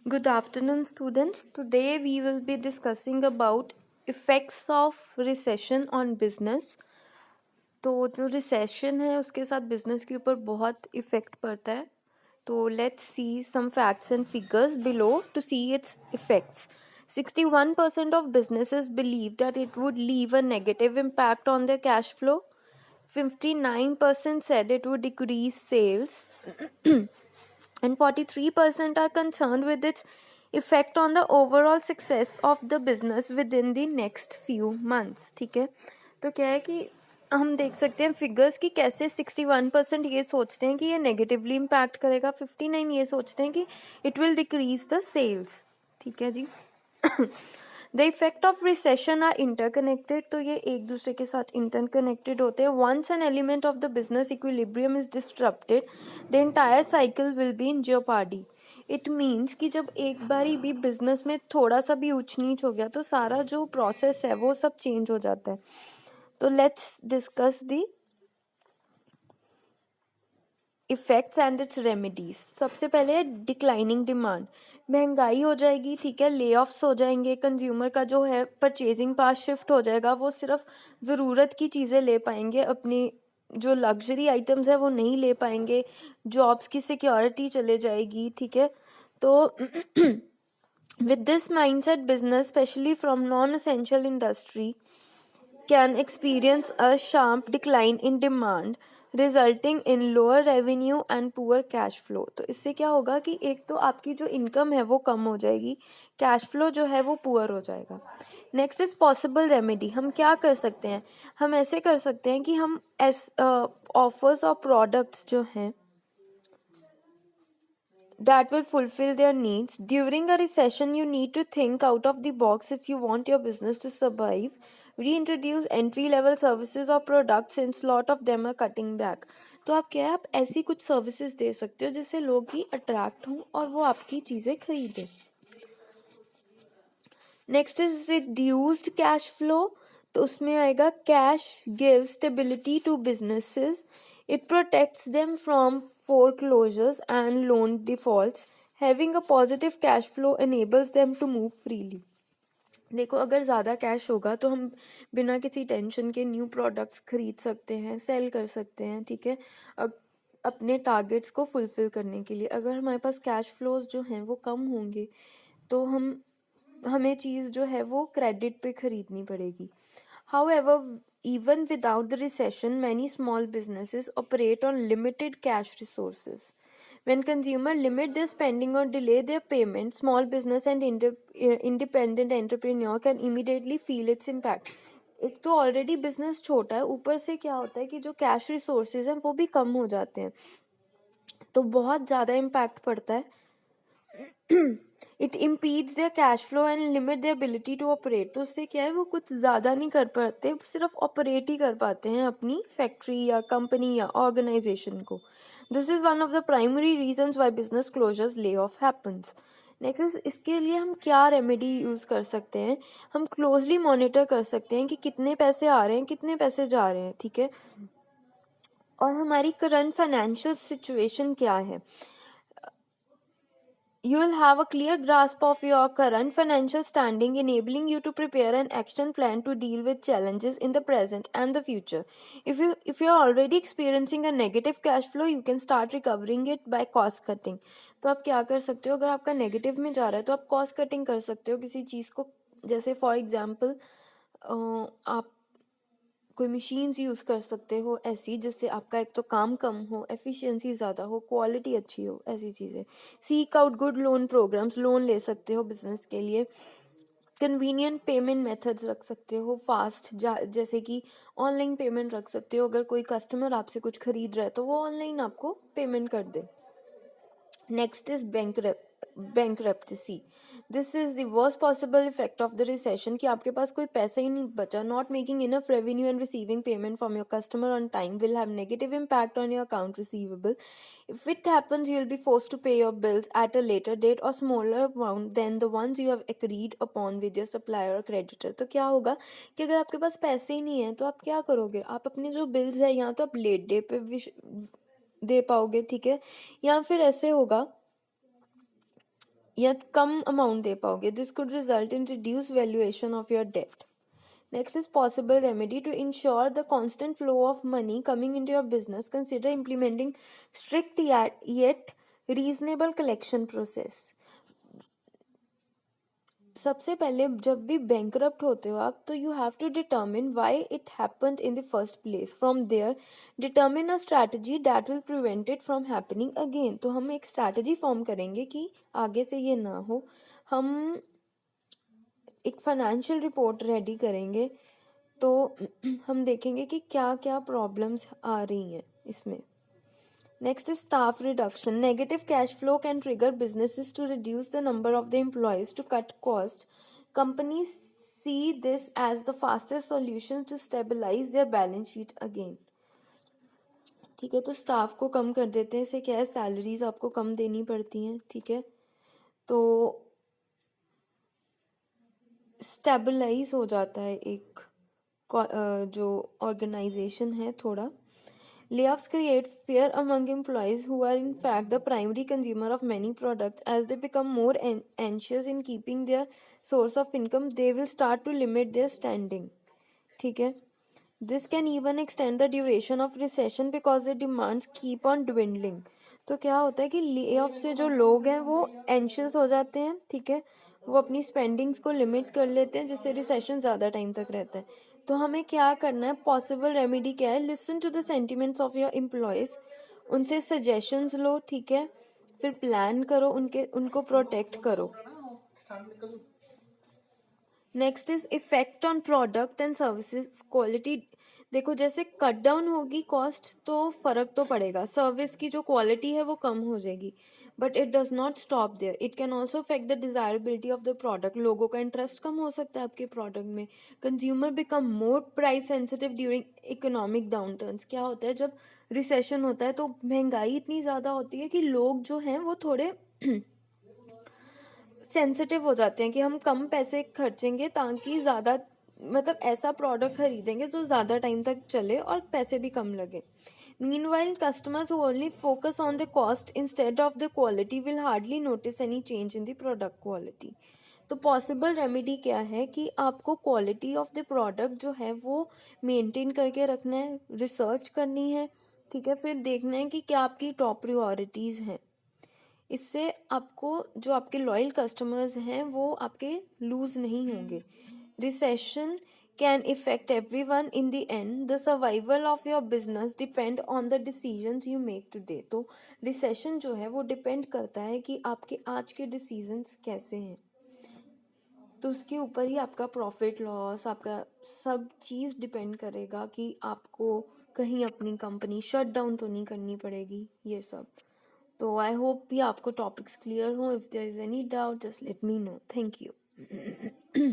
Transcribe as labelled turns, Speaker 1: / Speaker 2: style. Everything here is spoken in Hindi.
Speaker 1: Good afternoon, students. Today we will be discussing about effects of recession on business. तो जो रिसेशन है उसके साथ बिजनेस के ऊपर बहुत इफेक्ट पड़ता है. तो let's see some facts and figures below to see its effects. 61% of businesses believe that it would leave a negative impact on their cash flow. 59% said it would decrease sales. And 43% are concerned with its effect on the overall success of the business within the next few months. ठीक है, तो क्या है कि हम देख सकते हैं फिगर्स की कैसे 61% ये सोचते हैं कि ये नेगेटिवली इम्पैक्ट करेगा, 59 ये सोचते हैं कि it will decrease the sales. ठीक है जी. The effect of recession are interconnected. तो ये एक दूसरे के साथ इंटरकनेक्टेड होते हैं. Once an element of the business equilibrium is disrupted, the entire cycle will be in jeopardy. It means कि जब एक बारी भी बिजनेस में थोड़ा सा भी ऊंच नीच हो गया तो सारा जो प्रोसेस है वो सब चेंज हो जाता है. तो let's discuss the effects and it's remedies. सबसे पहले है डिक्लाइनिंग डिमांड. महंगाई हो जाएगी, ठीक है, ले ऑफ्स हो जाएंगे, कंज्यूमर का जो है परचेजिंग पावर शिफ्ट हो जाएगा, वो सिर्फ ज़रूरत की चीज़ें ले पाएंगे, अपनी जो लग्जरी आइटम्स है वो नहीं ले पाएंगे, जॉब्स की सिक्योरिटी चले जाएगी. ठीक है, तो with this mindset business specially from non essential industry can experience a sharp decline in demand resulting in lower revenue and poor cash flow. तो इससे क्या होगा कि एक तो आपकी जो इनकम है वो कम हो जाएगी, कैश फ्लो जो है वो पुअर हो जाएगा. Next is possible remedy. हम क्या कर सकते हैं? हम ऐसे कर सकते हैं कि हम ऑफर्स और प्रोडक्ट्स जो हैं that will fulfill their needs. During a recession, you need to think out of the box if you want your business to survive. Reintroduce entry-level services or products since lot of them are cutting back. तो आप क्या है, आप ऐसी कुछ सर्विसेज दे सकते हो जिससे लोग भी अट्रैक्ट हों और वो आपकी चीज़ें खरीदें. Next is reduced cash flow. तो उसमें आएगा cash give stability to businesses. It protects them from foreclosures and loan defaults. Having a positive cash flow enables them to move freely. देखो, अगर ज़्यादा कैश होगा तो हम बिना किसी टेंशन के न्यू प्रोडक्ट्स खरीद सकते हैं, सेल कर सकते हैं. ठीक है, अब अपने टारगेट्स को फुलफिल करने के लिए अगर हमारे पास कैश फ्लोज जो हैं वो कम होंगे तो हमें चीज़ जो है वो क्रेडिट पे खरीदनी पड़ेगी. However, even without the recession, many small businesses operate on limited cash resources. When consumers limit their spending or delay their payment, small business and independent entrepreneur can immediately feel its impact. एक तो ऑलरेडी बिजनेस छोटा है, ऊपर से क्या होता है कि जो कैश रिसोर्सेज हैं वो भी कम हो जाते हैं, तो बहुत ज़्यादा इम्पैक्ट पड़ता है. It impedes their cash flow and limit their ability to operate. तो उससे क्या है, वो कुछ ज़्यादा नहीं कर पाते, सिर्फ ऑपरेट ही कर पाते हैं अपनी फैक्ट्री या कंपनी या ऑर्गेनाइजेशन को. This is one of the primary reasons why business closures lay off happens. Next, इसके लिए हम क्या रेमेडी यूज़ कर सकते हैं? हम क्लोजली मॉनिटर कर सकते हैं कि कितने पैसे आ रहे हैं, कितने पैसे जा रहे हैं. ठीक है, और हमारी करंट फाइनेंशियल सिचुएशन क्या है. You will have a clear grasp of your current financial standing, enabling you to prepare an action plan to deal with challenges in the present and the future. If you are already experiencing a negative cash flow, you can start recovering it by cost cutting. तो आप क्या कर सकते हो? अगर आपका नेगेटिव में जा रहा है तो आप कॉस्ट कटिंग कर सकते हो किसी चीज़ को. जैसे फॉर एग्जाम्पल आप कोई मशीन्स यूज़ कर सकते हो ऐसी जिससे आपका एक तो काम कम हो, एफिशिएंसी ज़्यादा हो, क्वालिटी अच्छी हो, ऐसी चीज़ें. Seek out good loan programmes. Loan ले सकते हो बिजनेस के लिए. कन्वीनियंट पेमेंट मेथड्स रख सकते हो, फास्ट, जैसे कि ऑनलाइन पेमेंट रख सकते हो. अगर कोई कस्टमर आपसे कुछ खरीद रहा है तो वो ऑनलाइन आपको पेमेंट कर दे. Next is bankruptcy. This is the worst possible effect of the recession कि आपके पास कोई पैसा ही नहीं बचा. Not making enough revenue and receiving payment from your customer on time will have negative impact on your account receivable. If it happens, you will be forced to pay your bills at a later date or smaller amount than the ones you have agreed upon with your supplier or creditor. तो क्या होगा कि अगर आपके पास पैसे ही नहीं है तो आप क्या करोगे? आप अपने जो बिल्स है या तो आप लेट डे पे दे पाओगे, ठीक है, या फिर ऐसे होगा या कम अमाउंट दे पाओगे. This could result in reduce valuation of your debt. Next is possible remedy to ensure the constant flow of money coming into your business. Consider implementing strict yet reasonable collection process. सबसे पहले जब भी बैंकरप्ट होते हो आप, तो you have to determine why it happened in the first place. From there determine a strategy that will prevent it from happening again. तो हम एक स्ट्रैटेजी फॉर्म करेंगे कि आगे से ये ना हो. हम एक फाइनेंशियल रिपोर्ट रेडी करेंगे, तो हम देखेंगे कि क्या क्या प्रॉब्लम्स आ रही हैं इसमें. Next is staff reduction. Negative cash flow can trigger businesses to reduce the number of the employees to cut cost. Companies see this as the fastest solution to stabilize their balance sheet again. ठीक है, तो स्टाफ को कम कर देते हैं. इससे क्या है, सैलरीज आपको कम देनी पड़ती हैं. ठीक है, तो स्टेबलाइज हो जाता है एक जो ऑर्गेनाइजेशन है थोड़ा. Layoffs create fear among employees who are in fact the primary consumer of many products. As they become more anxious in keeping their source of income, they will start to limit their standing. ठीक है, this can even extend the duration of recession because the demands keep on dwindling. तो क्या होता है कि layoff से जो लोग हैं वो anxious हो जाते हैं. ठीक है, वो अपनी स्पेंडिंग्स को लिमिट कर लेते हैं, जिससे रिसेशन ज़्यादा टाइम तक रहता है. तो हमें क्या करना है, पॉसिबल रेमेडी क्या है, listen to the sentiments of your employees, उनसे सजेशंस लो. ठीक है, फिर प्लान करो, उनको प्रोटेक्ट करो. Next is effect on product and services quality. देखो, जैसे कट डाउन होगी कॉस्ट तो फर्क तो पड़ेगा, सर्विस की जो क्वालिटी है वो कम हो जाएगी. But it does not stop there, it can also affect the desirability of the product. लोगों का इंटरेस्ट कम हो सकता है आपके प्रोडक्ट में. Consumer become more price sensitive during economic downturns. क्या होता है, जब रिसेशन होता है तो महंगाई इतनी ज़्यादा होती है कि लोग जो हैं वो थोड़े सेंसिटिव हो जाते हैं कि हम कम पैसे खर्चेंगे ताकि ज़्यादा, मतलब ऐसा प्रोडक्ट खरीदेंगे जो ज़्यादा टाइम तक चले और पैसे भी कम लगे. Meanwhile, customers who only focus on the cost instead of the quality will hardly notice any change in the product quality. तो पॉसिबल रेमेडी क्या है कि आपको क्वालिटी ऑफ द प्रोडक्ट जो है वो मेंटेन करके रखना है, रिसर्च करनी है. ठीक है, फिर देखना है कि क्या आपकी टॉप प्रायोरिटीज़ हैं. इससे आपको जो आपके लॉयल कस्टमर्स हैं वो आपके लूज नहीं होंगे. Recession can affect everyone in the end. The survival of your business depend on the decisions you make today. तो रिसेशन जो है वो डिपेंड करता है कि आपके आज के डिसीजंस कैसे हैं, तो उसके ऊपर ही आपका प्रॉफिट लॉस, आपका सब चीज़ डिपेंड करेगा कि आपको कहीं अपनी कंपनी शट डाउन तो नहीं करनी पड़ेगी. ये सब. तो आई होप ये आपको टॉपिक्स क्लियर हो. If there is any doubt just let me know. Thank you.